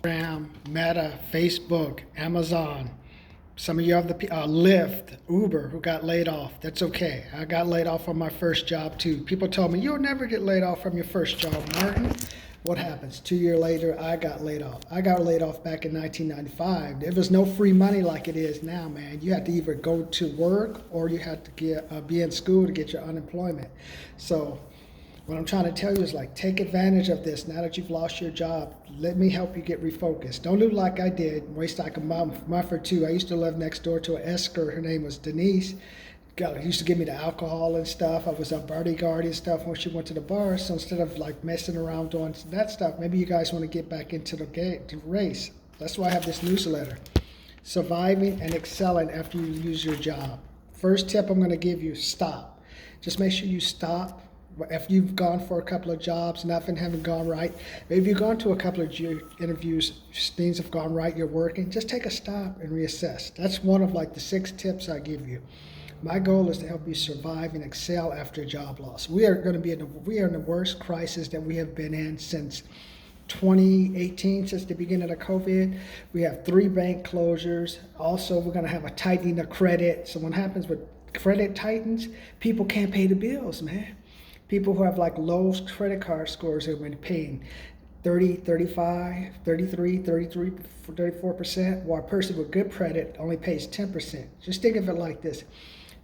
Meta, Facebook, Amazon. Some of you have the Lyft, Uber, who got laid off. That's okay. I got laid off from my first job too. People told me, you'll never get laid off from your first job, Martin. What happens? 2 years later, I got laid off. I got laid off back in 1995. There was no free money like it is now, man. You had to either go to work or you had to be in school to get your unemployment. So what I'm trying to tell you is, like, take advantage of this now that you've lost your job. Let me help you get refocused. Don't do like I did, waste like a month or two. I used to live next door to an Esker. Her name was Denise. Used to give me the alcohol and stuff. I was a bodyguard and stuff when she went to the bar. So instead of like messing around doing that stuff, maybe you guys want to get back into the race. That's why I have this newsletter. Surviving and excelling after you lose your job. First tip I'm going to give you, stop. Just make sure you stop. If you've gone for a couple of jobs, nothing haven't gone right, maybe you've gone to a couple of interviews, things have gone right, you're working, just take a stop and reassess. That's one of like the 6 tips I give you. My goal is to help you survive and excel after job loss. We are in the worst crisis that we have been in since 2018, since the beginning of COVID. We have 3 bank closures. Also, we're going to have a tightening of credit. So what happens with credit tightens, people can't pay the bills, man. People who have like low credit card scores have been paying 30, 35, 33, 33, 34%, while a person with good credit only pays 10%. Just think of it like this.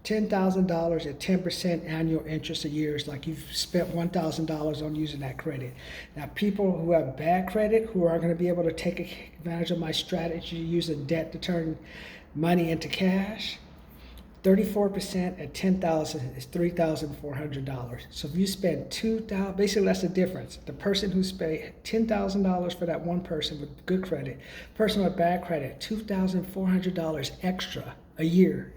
$10,000 at 10% annual interest a year is like you've spent $1,000 on using that credit. Now, people who have bad credit, who aren't going to be able to take advantage of my strategy using debt to turn money into cash, 34% at $10,000 is $3,400. So if you spend $2,000, basically that's the difference. The person who's paid $10,000 for that one person with good credit, person with bad credit, $2,400 extra a year.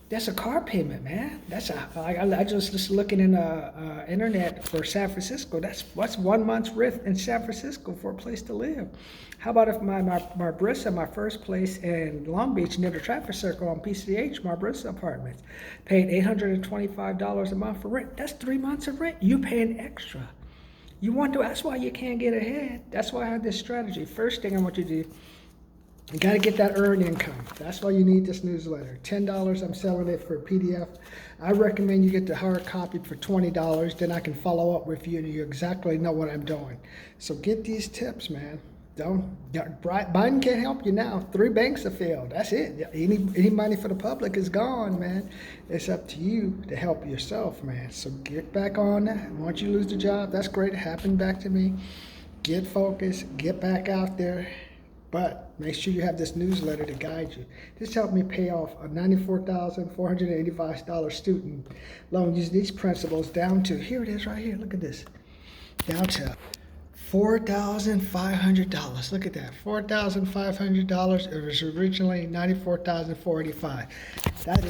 That's a car payment, man. I just looking in the internet for San Francisco. What's 1 month's rent in San Francisco for a place to live? How about if my Marbrissa, my first place in Long Beach near the traffic circle on PCH, Marbrissa Apartments, paid $825 a month for rent. That's 3 months of rent. You paying extra. You want to? That's why you can't get ahead. That's why I have this strategy. First thing I want you to do, you got to get that earned income. That's why you need this newsletter. $10, I'm selling it for PDF. I recommend you get the hard copy for $20. Then I can follow up with you and you exactly know what I'm doing. So get these tips, man. Biden can't help you now. 3 banks have failed. That's it. Any money for the public is gone, man. It's up to you to help yourself, man. So get back on that. Once you lose the job, that's great. It happened back to me. Get focused. Get back out there. But make sure you have this newsletter to guide you. This helped me pay off a $94,485 student loan using these principles down to, here it is right here, look at this, down to $4,500. Look at that, $4,500. It was originally $94,485. That is